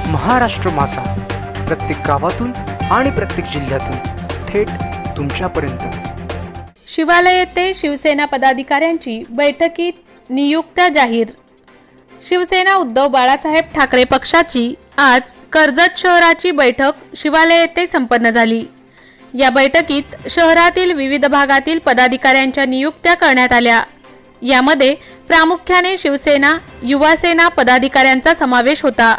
महाराष्ट्र माझा, प्रत्येक गावातून आणि प्रत्येक जिल्ह्यातून थेट तुमच्यापर्यंत। शिवालय येथे शिवसेना पदाधिकाऱ्यांची बैठकीत नियुक्त्या जाहीर। शिवसेना उद्धव बाळासाहेब ठाकरे पक्षाची आज कर्जत शहराची बैठक शिवालय येथे संपन्न झाली। या बैठकीत शहरातील विविध भागातील पदाधिकाऱ्यांच्या नियुक्त्या करण्यात आल्या। यामध्ये प्रामुख्याने शिवसेना युवासेना पदाधिकाऱ्यांचा समावेश होता।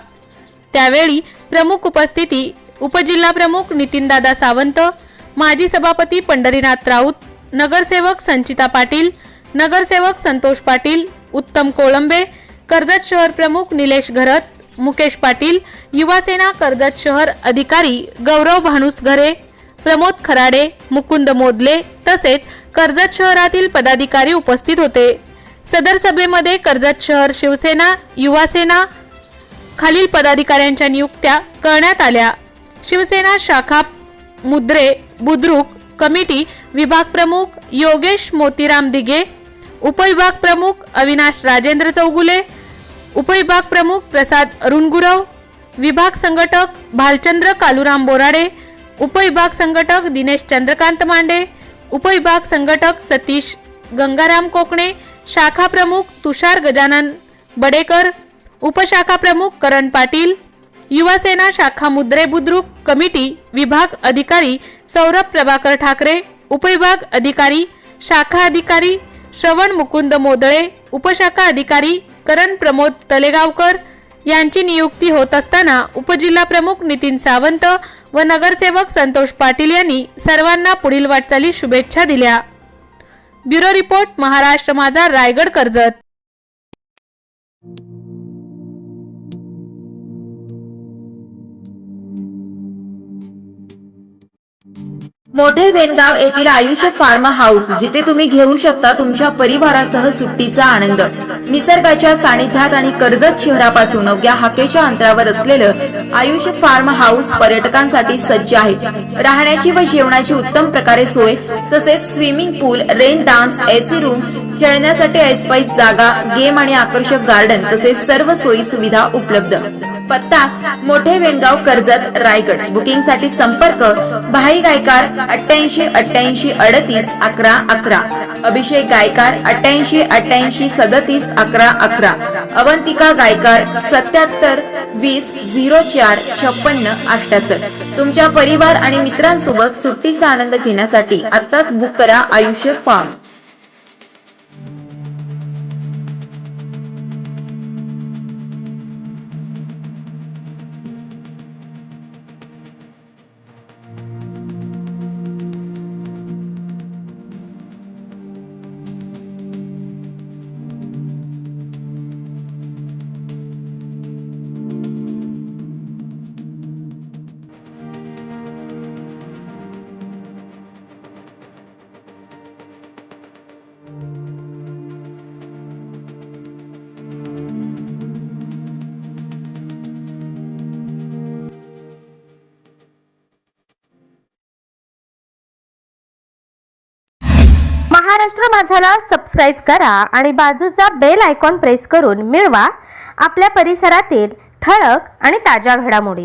त्यावेळी प्रमुख उपस्थिती उपजिल्हा प्रमुख नितीनदादा सावंत, माजी सभापती पंढरीनाथ राऊत, नगरसेवक संचिता पाटील, नगरसेवक संतोष पाटील, उत्तम कोळंबे, कर्जत शहर प्रमुख निलेश घरत, मुकेश पाटील, युवासेना कर्जत शहर अधिकारी गौरव भानुस घरे, प्रमोद खराडे, मुकुंद मोदले तसेच कर्जत शहरातील पदाधिकारी उपस्थित होते। सदर सभेमध्ये कर्जत शहर शिवसेना युवासेना खालील पदाधिकाऱ्यांच्या नियुक्त्या करण्यात आल्या। शिवसेना शाखा मुद्रे बुद्रुक कमिटी विभाग प्रमुख योगेश मोतीराम दिगे, उपविभाग प्रमुख अविनाश राजेंद्र चौगुले, उपविभाग प्रमुख प्रसाद अरुणगुरव, विभाग संघटक भालचंद्र कालुराम बोराडे, उपविभाग संघटक दिनेश चंद्रकांत मांडे, उपविभाग संघटक सतीश गंगाराम कोकणे, शाखा प्रमुख तुषार गजानन बडेकर, उपशाखा प्रमुख करण पाटील, युवासेना शाखा मुद्रे बुद्रुक कमिटी विभाग अधिकारी सौरभ प्रभाकर ठाकरे, उपविभाग अधिकारी शाखा अधिकारी श्रवण मुकुंद मोदळे, उपशाखा अधिकारी करण प्रमोद तलेगावकर यांची नियुक्ती होत असताना उपजिल्हा प्रमुख नितीन सावंत व नगरसेवक संतोष पाटील यांनी सर्वांना पुढील वाटचाली शुभेच्छा दिल्या। ब्युरो रिपोर्ट महाराष्ट्र माझा, रायगड कर्जत। मोठे वेनगाव येथील आयुष्य फार्म हाऊस, जिथे तुम्ही घेऊ शकता तुमच्या परिवारासह सुट्टीचा आनंद। निसर्गाच्या सानिध्यात आणि कर्जत शहरापासून अवघ्या हाकेच्या अंतरावर असलेलं आयुष्य फार्म हाऊस पर्यटकांसाठी सज्ज आहे। राहण्याची व जेवणाची उत्तम प्रकारे सोय, तसेच स्विमिंग पूल, रेन डान्स, एसी रूम, खेळण्यासाठी ऐसपैस जागा, गेम आणि आकर्षक गार्डन तसेच सर्व सोयी सुविधा उपलब्ध। पत्ता मोठे वेनगाव कर्जत रायगड। बुकिंग साठी संपर्क भाई गायकार 88 88 38 11 11, अभिषेक गायकार 88 88 37 11 11, अवंतिका गायकार 77 20 04 56 78। तुमच्या परिवार आणि मित्रांसोबत सुट्टीचा आनंद घेण्यासाठी आत्ताच बुक करा आयुष्य फार्म। महाराष्ट्र माझाला सबस्क्राइब करा आणि बाजूचा बेल आयकॉन प्रेस करून मिळवा आपल्या परिसरातील ठळक आणि ताज्या घडामोडी।